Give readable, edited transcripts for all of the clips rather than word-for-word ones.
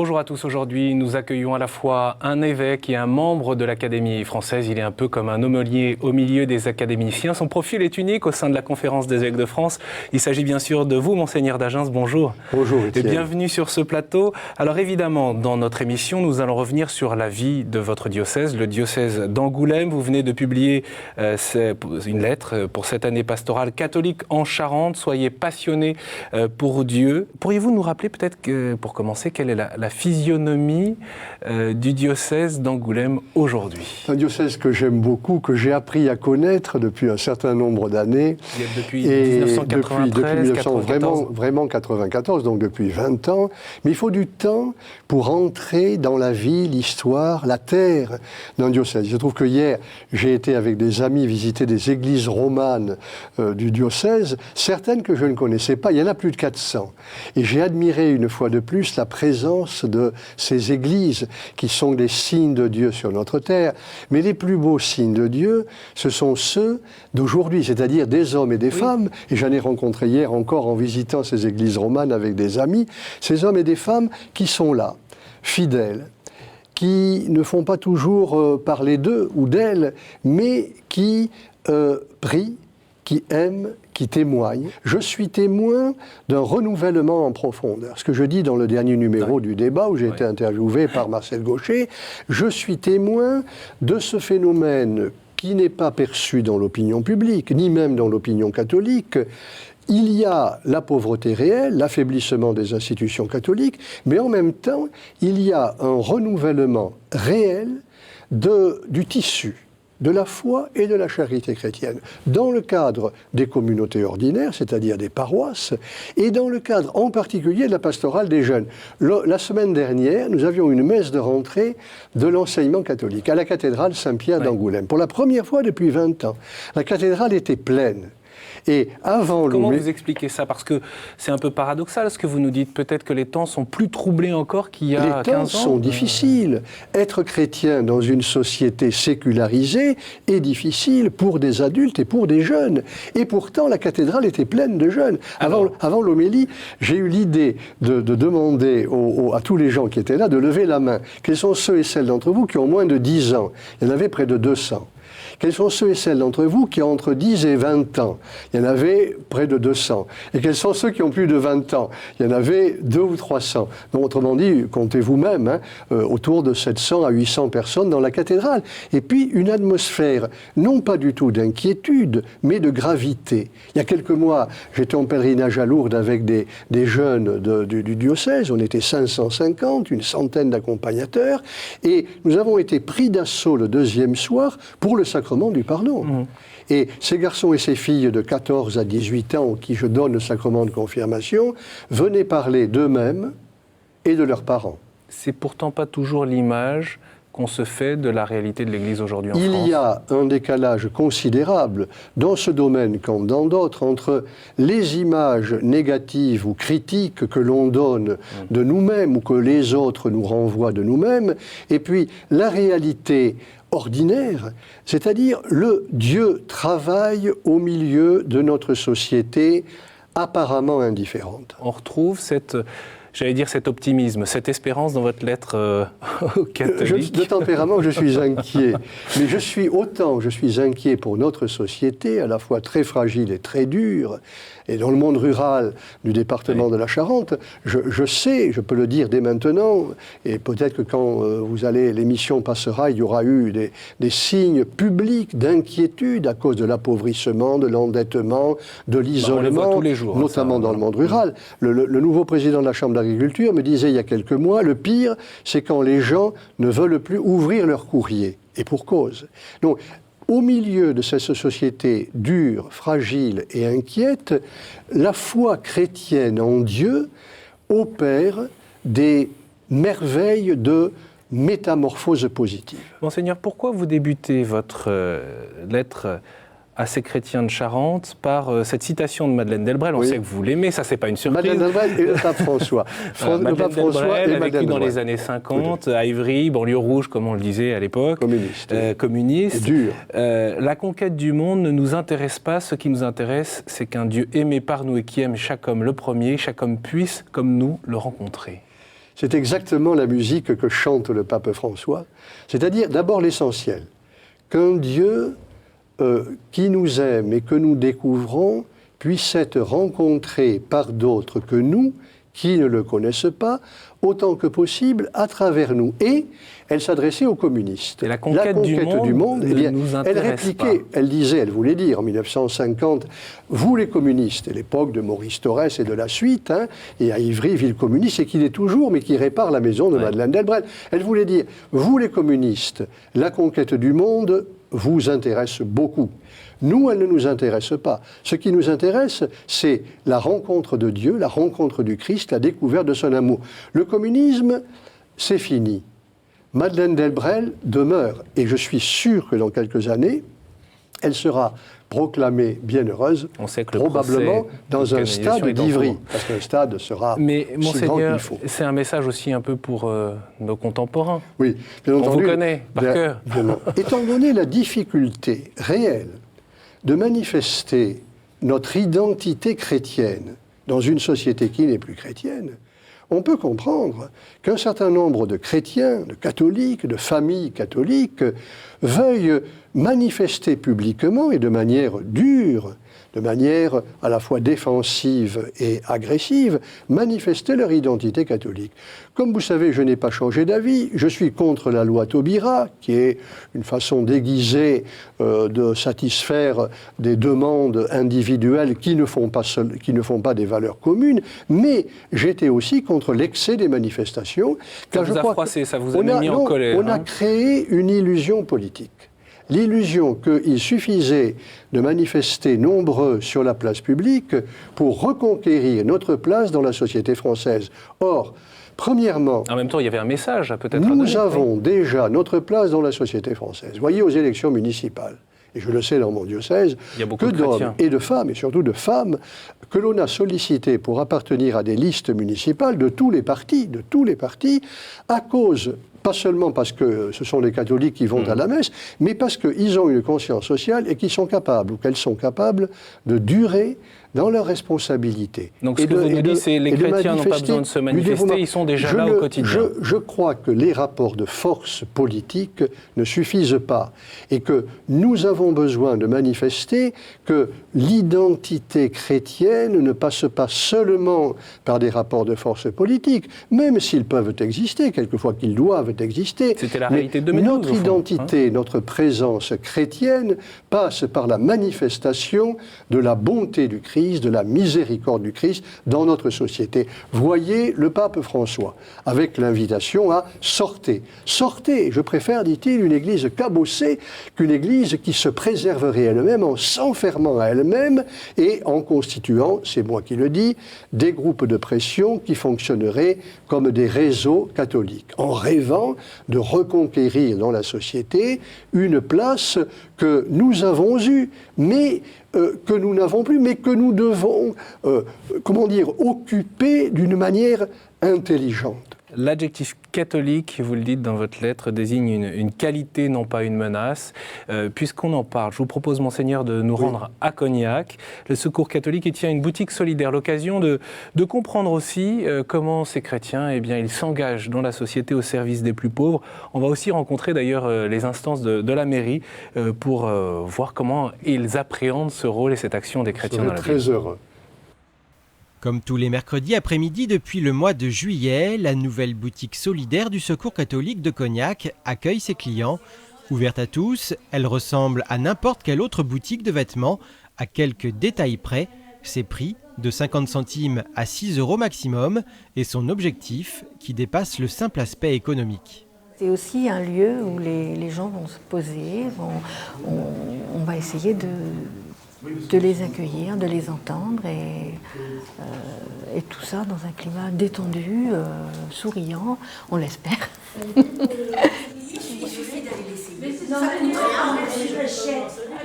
Bonjour à tous, aujourd'hui nous accueillons à la fois un évêque et un membre de l'Académie française. Il est un peu comme un aumônier au milieu des académiciens. Son profil est unique au sein de la Conférence des évêques de France. Il s'agit bien sûr de vous, Monseigneur d'Agens, bonjour. Bonjour Étienne. Et bienvenue sur ce plateau. Alors évidemment, dans notre émission, nous allons revenir sur la vie de votre diocèse, le diocèse d'Angoulême. Vous venez de publier une lettre pour cette année pastorale catholique en Charente. Soyez passionnés pour Dieu. Pourriez-vous nous rappeler peut-être, pour commencer, quelle est la physionomie du diocèse d'Angoulême aujourd'hui? Un diocèse que j'aime beaucoup, que j'ai appris à connaître depuis un certain nombre d'années. Depuis 1993, vraiment 94, donc depuis 20 ans. Mais il faut du temps pour entrer dans la vie, l'histoire, la terre d'un diocèse. Je trouve que hier, j'ai été avec des amis visiter des églises romanes du diocèse, certaines que je ne connaissais pas. Il y en a plus de 400. Et j'ai admiré une fois de plus la présence de ces églises qui sont des signes de Dieu sur notre terre. Mais les plus beaux signes de Dieu, ce sont ceux d'aujourd'hui, c'est-à-dire des hommes et des femmes, et j'en ai rencontré hier encore en visitant ces églises romanes avec des amis, ces hommes et des femmes qui sont là, fidèles, qui ne font pas toujours parler d'eux ou d'elles, mais qui prient, qui aiment, qui témoignent. Je suis témoin d'un renouvellement en profondeur. Ce que je dis dans le dernier numéro du débat, où j'ai été interviewé par Marcel Gaucher, je suis témoin de ce phénomène qui n'est pas perçu dans l'opinion publique, ni même dans l'opinion catholique. Il y a la pauvreté réelle, l'affaiblissement des institutions catholiques, mais en même temps, il y a un renouvellement réel du tissu de la foi et de la charité chrétienne, dans le cadre des communautés ordinaires, c'est-à-dire des paroisses, et dans le cadre en particulier de la pastorale des jeunes. La semaine dernière, nous avions une messe de rentrée de l'enseignement catholique à la cathédrale Saint-Pierre d'Angoulême. Pour la première fois depuis 20 ans, la cathédrale était pleine. Et avant Comment vous expliquez ça? Parce que c'est un peu paradoxal ce que vous nous dites. Peut-être que les temps sont plus troublés encore qu'il y a 15 ans. Les temps sont difficiles. Être chrétien dans une société sécularisée est difficile pour des adultes et pour des jeunes. Et pourtant, la cathédrale était pleine de jeunes. Avant l'homélie, j'ai eu l'idée de demander à tous les gens qui étaient là de lever la main. Quels sont ceux et celles d'entre vous qui ont moins de 10 ans? Il y en avait près de 200. Quels sont ceux et celles d'entre vous qui ont entre 10 et 20 ans? Il y en avait près de 200. Et quels sont ceux qui ont plus de 20 ans? Il y en avait 200 ou 300. Donc, autrement dit, comptez vous-même, autour de 700 à 800 personnes dans la cathédrale. Et puis, une atmosphère, non pas du tout d'inquiétude, mais de gravité. Il y a quelques mois, j'étais en pèlerinage à Lourdes avec des jeunes du diocèse. On était 550, une centaine d'accompagnateurs. Et nous avons été pris d'assaut le deuxième soir pour le sacrement du pardon. Et ces garçons et ces filles de 14 à 18 ans, qui je donne le sacrement de confirmation, venaient parler d'eux-mêmes et de leurs parents. C'est pourtant pas toujours l'image qu'on se fait de la réalité de l'Église aujourd'hui en France. Il y a un décalage considérable dans ce domaine comme dans d'autres entre les images négatives ou critiques que l'on donne de nous-mêmes ou que les autres nous renvoient de nous-mêmes, et puis la réalité ordinaire, c'est-à-dire le Dieu travaille au milieu de notre société apparemment indifférente. On retrouve cet optimisme, cette espérance dans votre lettre aux catholiques. De tempérament, je suis inquiet. Mais je suis inquiet pour notre société, à la fois très fragile et très dure. Et dans le monde rural du département de la Charente, je sais, je peux le dire dès maintenant, et peut-être que quand l'émission passera, il y aura eu des signes publics d'inquiétude à cause de l'appauvrissement, de l'endettement, de l'isolement, on les voit tous les jours, notamment dans le monde rural. Le nouveau président de la Chambre d'agriculture me disait il y a quelques mois, le pire, c'est quand les gens ne veulent plus ouvrir leur courrier. Et pour cause. Donc, au milieu de cette société dure, fragile et inquiète, la foi chrétienne en Dieu opère des merveilles de métamorphose positive. Monseigneur, pourquoi vous débutez votre lettre à ces chrétiens de Charente par cette citation de Madeleine Delbrel? On sait que vous l'aimez, ça c'est pas une surprise. Madeleine Delbrel et le pape François. Madeleine Delbrel a vécu dans les années 50, à Ivry, banlieue rouge comme on le disait à l'époque. Communiste. Dur. La conquête du monde ne nous intéresse pas. Ce qui nous intéresse, c'est qu'un Dieu aimé par nous et qui aime chaque homme le premier, chaque homme puisse, comme nous, le rencontrer. c'est exactement la musique que chante le pape François, c'est-à-dire d'abord l'essentiel, qu'un Dieu qui nous aime et que nous découvrons puisse être rencontré par d'autres que nous, qui ne le connaissent pas, autant que possible à travers nous. Et elle s'adressait aux communistes. Et la conquête du monde eh bien, nous elle intéresse répliquait, pas. elle disait, elle voulait dire en 1950, vous les communistes, et l'époque de Maurice Thorez et de la suite, hein, et à Ivry, ville communiste, et qu'il est toujours, mais qui répare la maison de Madeleine Delbrel. Elle voulait dire, vous les communistes, la conquête du monde vous intéresse beaucoup. Nous, elle ne nous intéresse pas. Ce qui nous intéresse, c'est la rencontre de Dieu, la rencontre du Christ, la découverte de son amour. Le communisme, c'est fini. Madeleine Delbrel demeure, et je suis sûr que dans quelques années, elle sera proclamée bienheureuse, On sait que le probablement dans un canalisation stade est en d'Ivry, cours. parce qu'un stade sera Mais si grand Monseigneur, qu'il faut. c'est un message aussi un peu pour nos contemporains. Oui, bien On entendu. vous connaît par cœur. Étant donné la difficulté réelle de manifester notre identité chrétienne dans une société qui n'est plus chrétienne, on peut comprendre qu'un certain nombre de chrétiens, de catholiques, de familles catholiques veuillent manifester publiquement et de manière dure, de manière à la fois défensive et agressive, manifester leur identité catholique. Comme vous savez, je n'ai pas changé d'avis. Je suis contre la loi Taubira, qui est une façon déguisée de satisfaire des demandes individuelles qui ne font pas des valeurs communes. Mais j'étais aussi contre l'excès des manifestations. Ça vous a froissé, ça vous a mis en colère. On a créé une illusion politique. L'illusion qu'il suffisait de manifester nombreux sur la place publique pour reconquérir notre place dans la société française. Or, premièrement... En même temps, il y avait un message peut-être à nous donner. avons déjà notre place dans la société française. Voyez aux élections municipales, et je le sais dans mon diocèse, Il y a beaucoup que de d'hommes chrétiens. et de femmes, et surtout de femmes, que l'on a sollicité pour appartenir à des listes municipales de tous les partis, à cause, pas seulement parce que ce sont les catholiques qui vont à la messe, mais parce qu'ils ont une conscience sociale et qu'ils sont capables, ou qu'elles sont capables, de durer dans leurs responsabilités. Donc ce que vous nous dites, c'est que les chrétiens n'ont pas besoin de se manifester, ils sont déjà là au quotidien. Je crois que les rapports de force politique ne suffisent pas et que nous avons besoin de manifester que l'identité chrétienne ne passe pas seulement par des rapports de force politique, même s'ils peuvent exister, quelquefois qu'ils doivent exister. C'était la réalité de 2012, Notre au fond, identité, notre présence chrétienne passe par la manifestation de la bonté du Christ, de la miséricorde du Christ dans notre société. Voyez le pape François, avec l'invitation à sortez. Sortez, je préfère, dit-il, une église cabossée qu'une église qui se préserverait elle-même en s'enfermant à elle-même et en constituant, c'est moi qui le dis, des groupes de pression qui fonctionneraient comme des réseaux catholiques, en rêvant de reconquérir dans la société une place que nous avons eue, mais que nous n'avons plus, mais que nous devons, occuper d'une manière intelligente. L'adjectif catholique, vous le dites dans votre lettre, désigne une qualité, non pas une menace. Puisqu'on en parle, je vous propose, Monseigneur, de nous rendre à Cognac. Le Secours catholique y tient une boutique solidaire, l'occasion de comprendre aussi comment ces chrétiens, ils s'engagent dans la société au service des plus pauvres. On va aussi rencontrer d'ailleurs les instances de la mairie pour voir comment ils appréhendent ce rôle et cette action des chrétiens dans la ville. Très heureux. Comme tous les mercredis après-midi depuis le mois de juillet, la nouvelle boutique solidaire du Secours catholique de Cognac accueille ses clients. Ouverte à tous, elle ressemble à n'importe quelle autre boutique de vêtements, à quelques détails près. Ses prix, de 50 centimes à 6 € maximum, et son objectif qui dépasse le simple aspect économique. C'est aussi un lieu où les gens vont se poser, on va essayer de les accueillir, de les entendre et tout ça dans un climat détendu, souriant, on l'espère.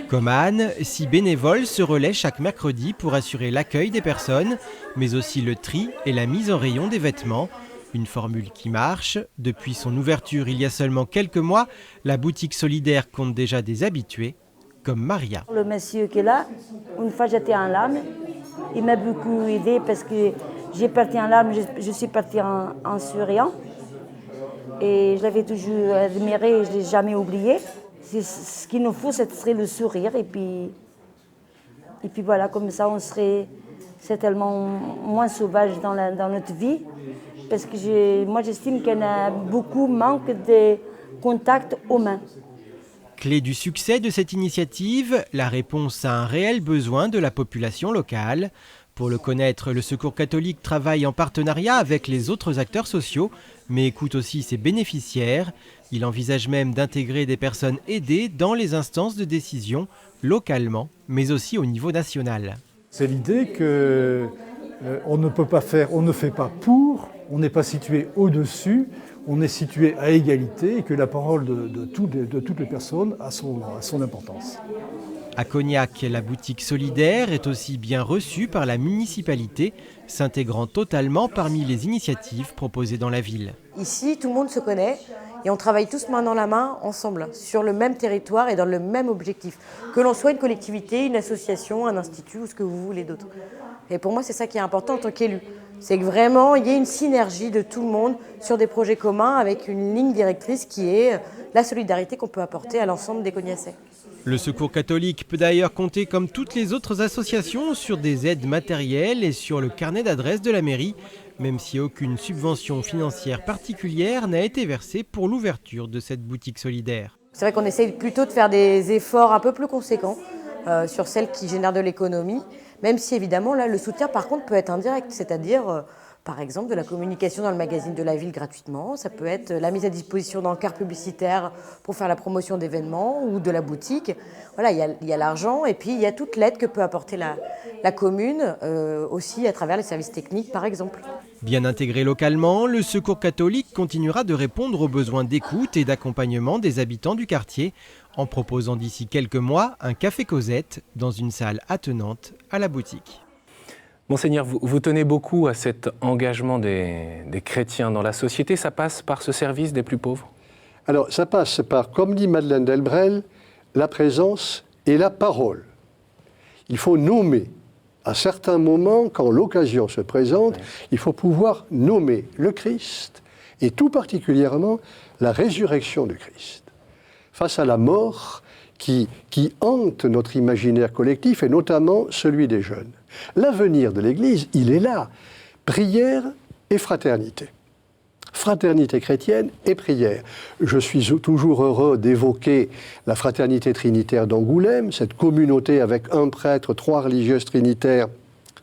Comme Anne, 6 bénévoles se relaient chaque mercredi pour assurer l'accueil des personnes, mais aussi le tri et la mise en rayon des vêtements. Une formule qui marche. Depuis son ouverture il y a seulement quelques mois, la boutique solidaire compte déjà des habitués, comme Maria. Le monsieur qui est là, une fois j'étais en larmes, il m'a beaucoup aidé parce que j'ai parti en larmes, je suis partie en souriant. Et je l'avais toujours admiré, je ne l'ai jamais oublié. Ce qu'il nous faut, ce serait le sourire. Et puis voilà, comme ça, on serait certainement moins sauvage dans notre vie. Parce que moi, j'estime qu'il y en a beaucoup manque de contact humain. Clé du succès de cette initiative, la réponse à un réel besoin de la population locale. Pour le connaître, le Secours catholique travaille en partenariat avec les autres acteurs sociaux, mais écoute aussi ses bénéficiaires. Il envisage même d'intégrer des personnes aidées dans les instances de décision, localement, mais aussi au niveau national. C'est l'idée que on ne peut pas faire, on ne fait pas pour, on n'est pas situé au-dessus, on est situé à égalité et que la parole de toutes les personnes a son importance. À Cognac, la boutique solidaire est aussi bien reçue par la municipalité, s'intégrant totalement parmi les initiatives proposées dans la ville. Ici, tout le monde se connaît et on travaille tous main dans la main, ensemble, sur le même territoire et dans le même objectif. Que l'on soit une collectivité, une association, un institut ou ce que vous voulez d'autre. Et pour moi, c'est ça qui est important en tant qu'élu. C'est que vraiment, il y ait une synergie de tout le monde sur des projets communs avec une ligne directrice qui est la solidarité qu'on peut apporter à l'ensemble des Cognaçais. Le Secours catholique peut d'ailleurs compter, comme toutes les autres associations, sur des aides matérielles et sur le carnet d'adresse de la mairie, même si aucune subvention financière particulière n'a été versée pour l'ouverture de cette boutique solidaire. C'est vrai qu'on essaye plutôt de faire des efforts un peu plus conséquents sur celles qui génèrent de l'économie, même si évidemment là, le soutien par contre peut être indirect, c'est-à-dire par exemple de la communication dans le magazine de la ville gratuitement, ça peut être la mise à disposition d'encarts publicitaires pour faire la promotion d'événements ou de la boutique. Voilà, il y a l'argent et puis il y a toute l'aide que peut apporter la commune aussi à travers les services techniques par exemple. Bien intégré localement, le Secours catholique continuera de répondre aux besoins d'écoute et d'accompagnement des habitants du quartier en proposant d'ici quelques mois un café Cosette dans une salle attenante à la boutique. Monseigneur, vous tenez beaucoup à cet engagement des chrétiens dans la société. Ça passe par ce service des plus pauvres? Alors, ça passe par, comme dit Madeleine Delbrel, la présence et la parole. Il faut nommer. À certains moments, quand l'occasion se présente, il faut pouvoir nommer le Christ et tout particulièrement la résurrection du Christ. Face à la mort qui hante notre imaginaire collectif et notamment celui des jeunes. L'avenir de l'Église, il est là. Prière et fraternité. Fraternité chrétienne et prière. Je suis toujours heureux d'évoquer la fraternité trinitaire d'Angoulême, cette communauté avec un prêtre, 3 religieuses trinitaires,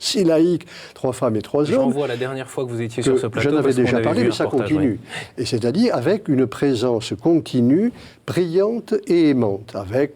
6 laïcs, 3 femmes et 3 hommes. J'en vois la dernière fois que vous étiez sur ce plateau. J'en avais déjà parlé, mais ça continue. Oui. Et c'est-à-dire avec une présence continue, brillante et aimante. Avec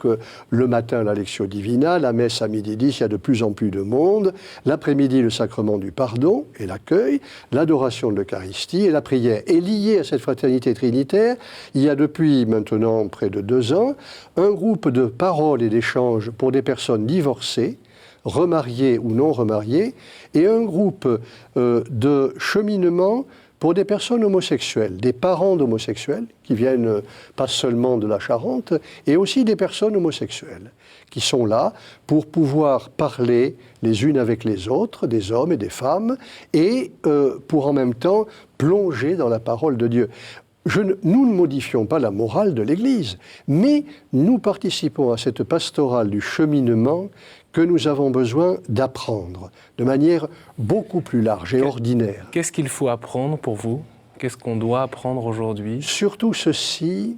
le matin la Lectio Divina, la messe à midi 10, il y a de plus en plus de monde. L'après-midi, le sacrement du pardon et l'accueil, l'adoration de l'Eucharistie et la prière. Et lié à cette fraternité trinitaire, il y a depuis maintenant près de 2 ans, un groupe de paroles et d'échanges pour des personnes divorcées, remariés ou non remariés, et un groupe de cheminement pour des personnes homosexuelles, des parents d'homosexuels qui viennent pas seulement de la Charente, et aussi des personnes homosexuelles qui sont là pour pouvoir parler les unes avec les autres, des hommes et des femmes, et pour en même temps plonger dans la parole de Dieu. Nous ne modifions pas la morale de l'Église, mais nous participons à cette pastorale du cheminement que nous avons besoin d'apprendre de manière beaucoup plus large et ordinaire. Qu'est-ce qu'il faut apprendre pour vous? Qu'est-ce qu'on doit apprendre aujourd'hui? Surtout ceci,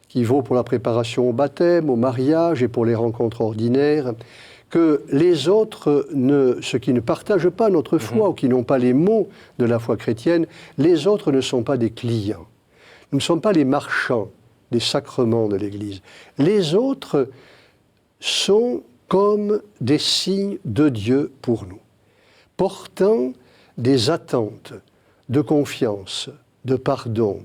qui vaut pour la préparation au baptême, au mariage et pour les rencontres ordinaires, que les autres, ceux qui ne partagent pas notre foi ou qui n'ont pas les mots de la foi chrétienne, les autres ne sont pas des clients. Nous ne sommes pas les marchands des sacrements de l'Église. Les autres sont comme des signes de Dieu pour nous, portant des attentes de confiance, de pardon,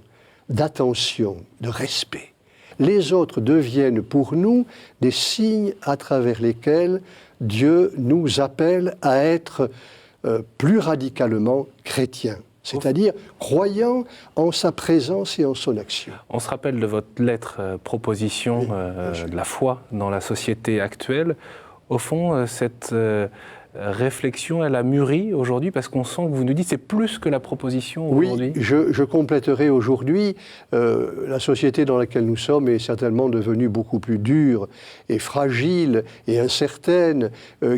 d'attention, de respect. Les autres deviennent pour nous des signes à travers lesquels Dieu nous appelle à être plus radicalement chrétiens. C'est-à-dire croyant en sa présence et en son action. On se rappelle de votre lettre proposition de la foi dans la société actuelle. Au fond, cette réflexion, elle a mûri aujourd'hui, parce qu'on sent que vous nous dites que c'est plus que la proposition aujourd'hui. Oui, je compléterai aujourd'hui, la société dans laquelle nous sommes est certainement devenue beaucoup plus dure et fragile et incertaine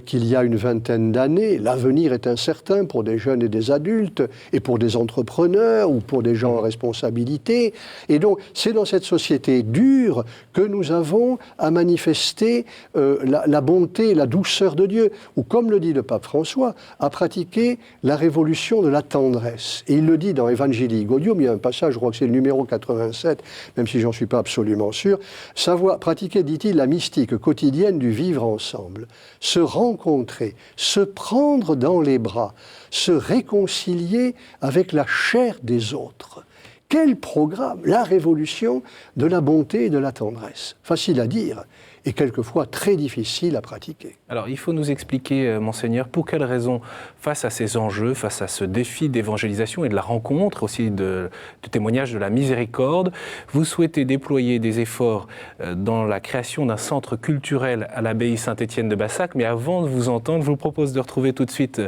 qu'il y a une vingtaine d'années. L'avenir est incertain pour des jeunes et des adultes, et pour des entrepreneurs ou pour des gens en responsabilité. Et donc, c'est dans cette société dure que nous avons à manifester la bonté et la douceur de Dieu, ou comme le dit le pape François, à pratiquer la révolution de la tendresse. Et il le dit dans Evangelii Gaudium, il y a un passage, je crois que c'est le numéro 87, même si j'en suis pas absolument sûr, savoir pratiquer, dit-il, la mystique quotidienne du vivre ensemble, se rencontrer, se prendre dans les bras, se réconcilier avec la chair des autres. Quel programme! La révolution de la bonté et de la tendresse. Facile à dire et quelquefois très difficile à pratiquer. Alors, il faut nous expliquer, Monseigneur, pour quelles raisons, face à ces enjeux, face à ce défi d'évangélisation et de la rencontre, aussi du témoignage de la miséricorde, vous souhaitez déployer des efforts dans la création d'un centre culturel à l'abbaye Saint-Étienne de Bassac. Mais avant de vous entendre, je vous propose de retrouver tout de suite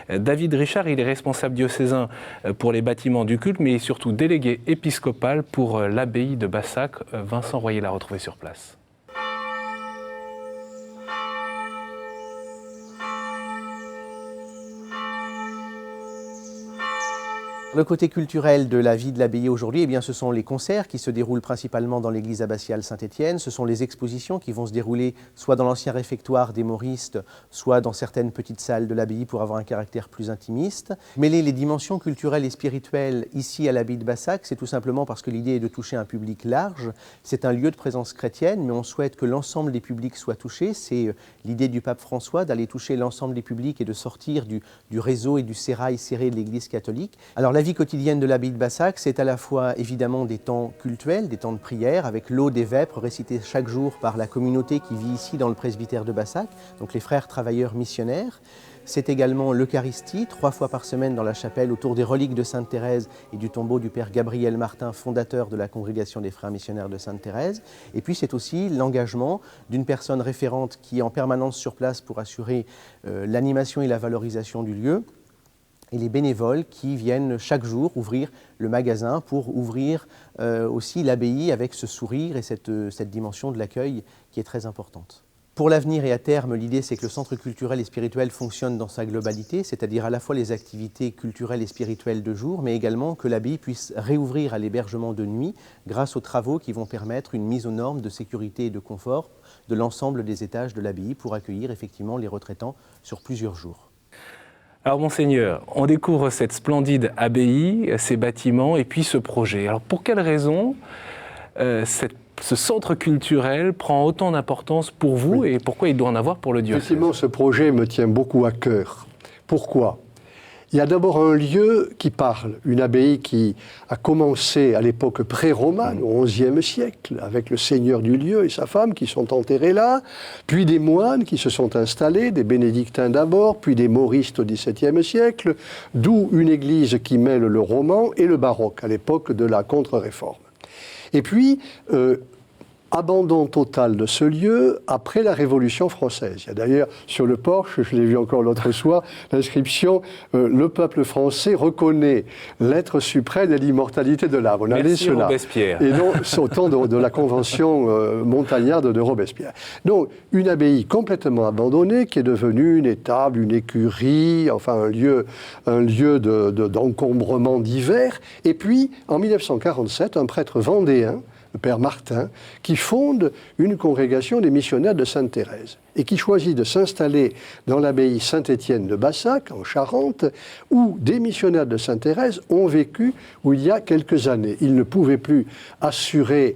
David Richard. Il est responsable diocésain pour les bâtiments du culte, mais surtout délégué épiscopal pour l'abbaye de Bassac. Vincent Royer l'a retrouvé sur place. Le côté culturel de la vie de l'abbaye aujourd'hui, eh bien, ce sont les concerts qui se déroulent principalement dans l'église abbatiale Saint-Étienne, ce sont les expositions qui vont se dérouler soit dans l'ancien réfectoire des Mauristes, soit dans certaines petites salles de l'abbaye pour avoir un caractère plus intimiste. Mêler les dimensions culturelles et spirituelles ici à l'abbaye de Bassac, c'est tout simplement parce que l'idée est de toucher un public large. C'est un lieu de présence chrétienne, mais on souhaite que l'ensemble des publics soient touchés. C'est l'idée du pape François d'aller toucher l'ensemble des publics et de sortir du réseau et du sérail serré de l'église catholique. Alors la vie quotidienne de l'abbaye de Bassac, c'est à la fois évidemment des temps cultuels, des temps de prière, avec l'Aude des Vêpres récitée chaque jour par la communauté qui vit ici dans le presbytère de Bassac, donc les frères travailleurs missionnaires. C'est également l'Eucharistie, 3 fois par semaine dans la chapelle, autour des reliques de Sainte Thérèse et du tombeau du Père Gabriel Martin, fondateur de la congrégation des frères missionnaires de Sainte Thérèse. Et puis c'est aussi l'engagement d'une personne référente qui est en permanence sur place pour assurer l'animation et la valorisation du lieu, et les bénévoles qui viennent chaque jour ouvrir le magasin pour ouvrir aussi l'abbaye avec ce sourire et cette dimension de l'accueil qui est très importante. Pour l'avenir et à terme, l'idée c'est que le centre culturel et spirituel fonctionne dans sa globalité, c'est-à-dire à la fois les activités culturelles et spirituelles de jour, mais également que l'abbaye puisse réouvrir à l'hébergement de nuit grâce aux travaux qui vont permettre une mise aux normes de sécurité et de confort de l'ensemble des étages de l'abbaye pour accueillir effectivement les retraitants sur plusieurs jours. Alors, Monseigneur, on découvre cette splendide abbaye, ces bâtiments et puis ce projet. Alors, pour quelles raisons ce centre culturel prend autant d'importance pour vous et pourquoi il doit en avoir pour le diocèse? Effectivement, ce projet me tient beaucoup à cœur. Pourquoi? Il y a d'abord un lieu qui parle, une abbaye qui a commencé à l'époque pré-romane, au XIe siècle, avec le seigneur du lieu et sa femme qui sont enterrés là, puis des moines qui se sont installés, des bénédictins d'abord, puis des mauristes au XVIIe siècle, d'où une église qui mêle le roman et le baroque, à l'époque de la contre-réforme. Et puis, abandon total de ce lieu après la Révolution française. Il y a d'ailleurs sur le porche, je l'ai vu encore l'autre soir, l'inscription « Le peuple français reconnaît l'être suprême et l'immortalité de l'âme ». On a Merci cela. Robespierre. Et donc, c'est au temps de la convention montagnarde de Robespierre. Donc, une abbaye complètement abandonnée qui est devenue une étable, une écurie, enfin un lieu d'encombrement divers. Et puis, en 1947, un prêtre vendéen, le père Martin, qui fonde une congrégation des missionnaires de Sainte Thérèse et qui choisit de s'installer dans l'abbaye Saint-Étienne de Bassac, en Charente, où des missionnaires de Sainte Thérèse ont vécu il y a quelques années. Ils ne pouvaient plus assurer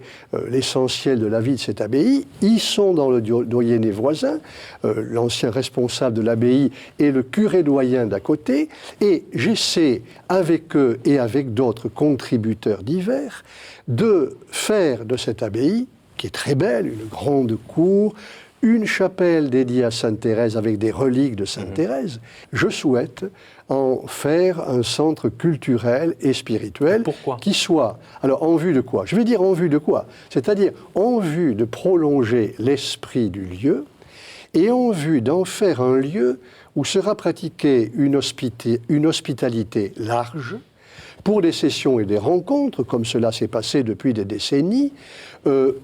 l'essentiel de la vie de cette abbaye. Ils sont dans le doyenné voisin, l'ancien responsable de l'abbaye et le curé doyen d'à côté, et j'essaie avec eux et avec d'autres contributeurs divers de faire de cette abbaye, qui est très belle, une grande cour, une chapelle dédiée à Sainte Thérèse avec des reliques de Sainte Thérèse. Je souhaite en faire un centre culturel et spirituel. Pourquoi ? Qui soit... Alors, en vue de quoi? Je vais dire en vue de quoi? C'est-à-dire en vue de prolonger l'esprit du lieu et en vue d'en faire un lieu où sera pratiquée une hospitalité large, pour des sessions et des rencontres, comme cela s'est passé depuis des décennies,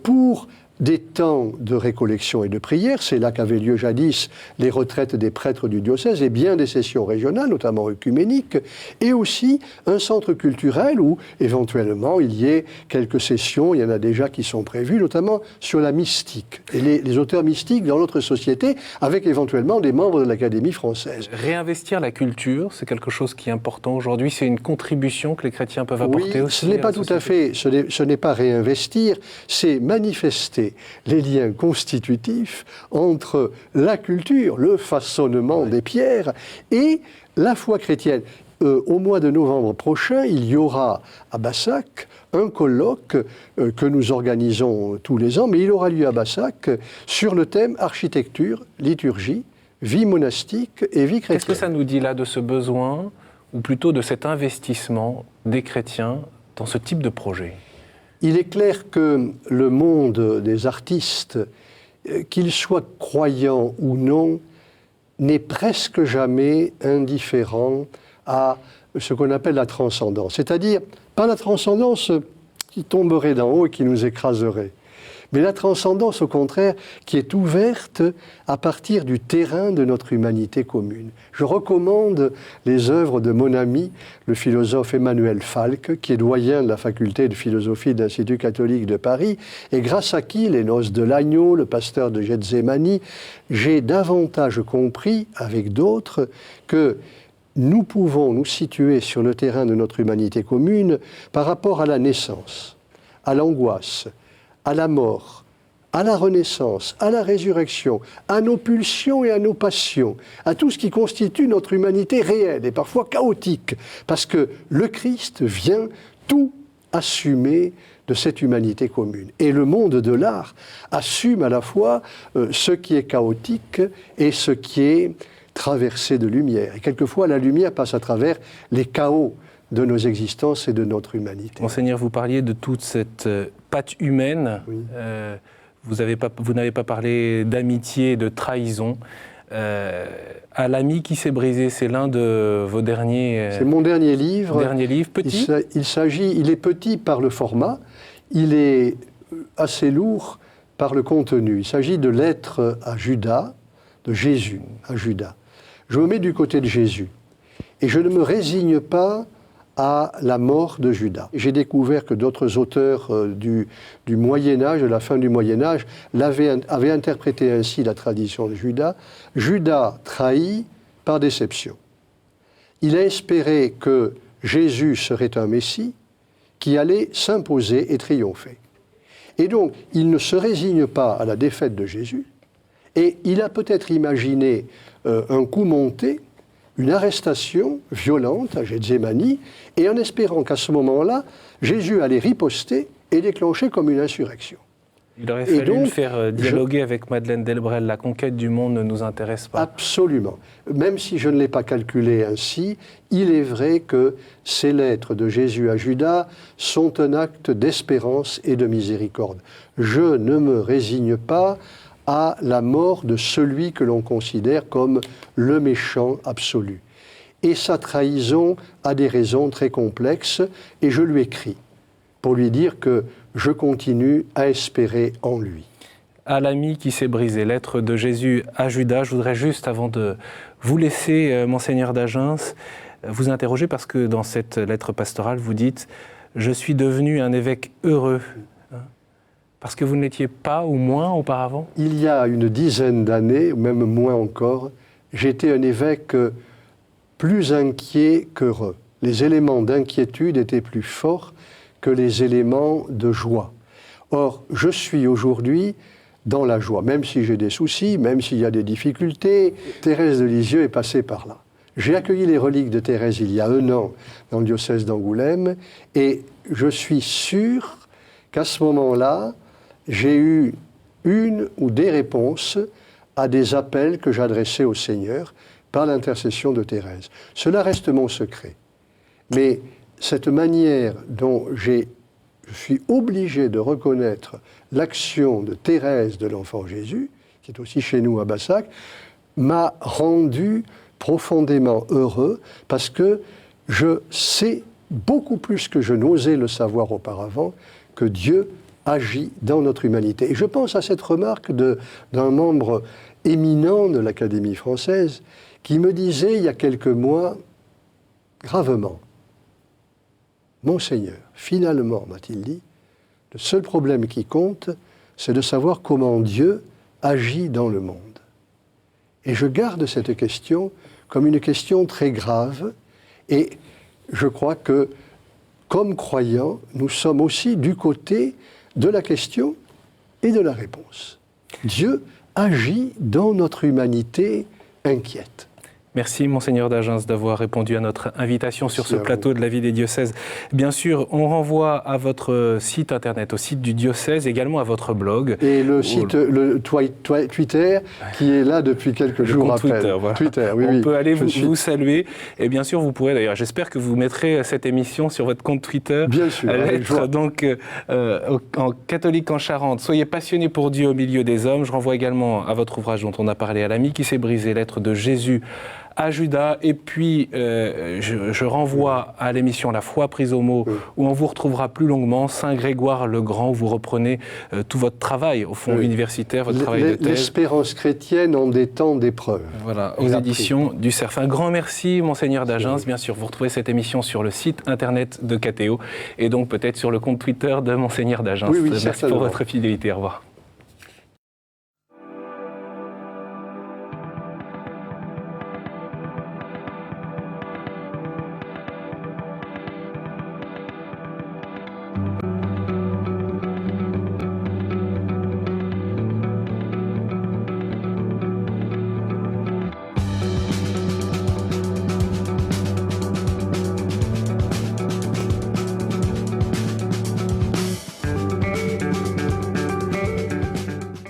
pour des temps de récollection et de prière, c'est là qu'avaient lieu jadis les retraites des prêtres du diocèse et bien des sessions régionales, notamment œcuméniques, et aussi un centre culturel où éventuellement il y ait quelques sessions, il y en a déjà qui sont prévues, notamment sur la mystique, et les auteurs mystiques dans notre société, avec éventuellement des membres de l'Académie française. Réinvestir la culture, c'est quelque chose qui est important aujourd'hui, c'est une contribution que les chrétiens peuvent apporter oui, aussi. Ce n'est pas tout à fait, ce n'est pas réinvestir, c'est manifester les liens constitutifs entre la culture, le façonnement des pierres, et la foi chrétienne. Au mois de novembre prochain, il y aura à Bassac un colloque que nous organisons tous les ans, mais il aura lieu à Bassac sur le thème architecture, liturgie, vie monastique et vie chrétienne. Qu'est-ce que ça nous dit là de ce besoin, ou plutôt de cet investissement des chrétiens dans ce type de projet ? Il est clair que le monde des artistes, qu'ils soient croyants ou non, n'est presque jamais indifférent à ce qu'on appelle la transcendance. C'est-à-dire, pas la transcendance qui tomberait d'en haut et qui nous écraserait, mais la transcendance, au contraire, qui est ouverte à partir du terrain de notre humanité commune. Je recommande les œuvres de mon ami, le philosophe Emmanuel Falck, qui est doyen de la faculté de philosophie de l'Institut catholique de Paris, et grâce à qui, les noces de l'agneau, le pasteur de Gethsémani, j'ai davantage compris, avec d'autres, que nous pouvons nous situer sur le terrain de notre humanité commune par rapport à la naissance, à l'angoisse, à la mort, à la renaissance, à la résurrection, à nos pulsions et à nos passions, à tout ce qui constitue notre humanité réelle et parfois chaotique, parce que le Christ vient tout assumer de cette humanité commune. Et le monde de l'art assume à la fois ce qui est chaotique et ce qui est traversé de lumière. Et quelquefois, la lumière passe à travers les chaos de nos existences et de notre humanité. Monseigneur, vous parliez de toute cette patte humaine. Oui. Vous n'avez pas parlé d'amitié et de trahison. À l'ami qui s'est brisé, c'est l'un de vos derniers... C'est mon dernier livre. Dernier livre, petit. Il est petit par le format, il est assez lourd par le contenu. Il s'agit de Lettres à Judas, de Jésus à Judas. Je me mets du côté de Jésus et je ne me résigne pas à la mort de Judas. J'ai découvert que d'autres auteurs du Moyen-Âge, de la fin du Moyen-Âge, avaient interprété ainsi la tradition de Judas. Judas trahi par déception. Il a espéré que Jésus serait un Messie qui allait s'imposer et triompher. Et donc, il ne se résigne pas à la défaite de Jésus, et il a peut-être imaginé un coup monté, une arrestation violente à Gethsémani, et en espérant qu'à ce moment-là, Jésus allait riposter et déclencher comme une insurrection. Il aurait fallu le faire dialoguer avec Madeleine Delbrel. La conquête du monde ne nous intéresse pas. Absolument. Même si je ne l'ai pas calculé ainsi, il est vrai que ces lettres de Jésus à Judas sont un acte d'espérance et de miséricorde. Je ne me résigne pas à la mort de celui que l'on considère comme le méchant absolu. Et sa trahison a des raisons très complexes, et je lui écris pour lui dire que je continue à espérer en lui. À l'ami qui s'est brisé, lettre de Jésus à Judas. Je voudrais juste, avant de vous laisser, Monseigneur d'Agens, vous interroger, parce que dans cette lettre pastorale, vous dites « Je suis devenu un évêque heureux ». Parce que vous ne l'étiez pas ou moins auparavant ? Il y a une dizaine d'années, ou même moins encore, j'étais un évêque plus inquiet qu'heureux. Les éléments d'inquiétude étaient plus forts que les éléments de joie. Or, je suis aujourd'hui dans la joie, même si j'ai des soucis, même s'il y a des difficultés. Thérèse de Lisieux est passée par là. J'ai accueilli les reliques de Thérèse il y a 1 an dans le diocèse d'Angoulême, et je suis sûr qu'à ce moment-là, j'ai eu une ou des réponses à des appels que j'adressais au Seigneur par l'intercession de Thérèse. Cela reste mon secret. Mais cette manière dont je suis obligé de reconnaître l'action de Thérèse de l'Enfant Jésus, qui est aussi chez nous à Bassac, m'a rendu profondément heureux parce que je sais beaucoup plus que je n'osais le savoir auparavant que Dieu agit dans notre humanité. Et je pense à cette remarque d'un membre éminent de l'Académie française qui me disait il y a quelques mois, gravement, « Monseigneur, finalement, m'a-t-il dit, le seul problème qui compte, c'est de savoir comment Dieu agit dans le monde. » Et je garde cette question comme une question très grave, et je crois que, comme croyants, nous sommes aussi du côté de la question et de la réponse. Dieu agit dans notre humanité inquiète. Merci, Monseigneur d'Agens, d'avoir répondu à notre invitation sur ce plateau de la vie des diocèses. Bien sûr, on renvoie à votre site internet, au site du diocèse, également à votre blog. Et le site, le Twitter, qui est là depuis quelques jours après. Twitter, voilà. Twitter, oui, on peut aller vous saluer. Et bien sûr, vous pourrez d'ailleurs, j'espère que vous mettrez cette émission sur votre compte Twitter. Bien sûr. Lettre donc en catholique en Charente. Soyez passionnés pour Dieu au milieu des hommes. Je renvoie également à votre ouvrage dont on a parlé, à l'ami qui s'est brisé, lettre de Jésus à Judas, et puis je renvoie à l'émission La foi prise au mot, où on vous retrouvera plus longuement, Saint Grégoire le Grand, où vous reprenez tout votre travail, au fond, universitaire, votre travail de thèse. L'espérance chrétienne en des temps d'épreuve. Voilà, aux éditions du Cerf. Un grand merci, Monseigneur d'Agens. Bien sûr, vous retrouvez cette émission sur le site internet de KTO, et donc peut-être sur le compte Twitter de Monseigneur d'Agens. Oui, merci pour votre fidélité, au revoir.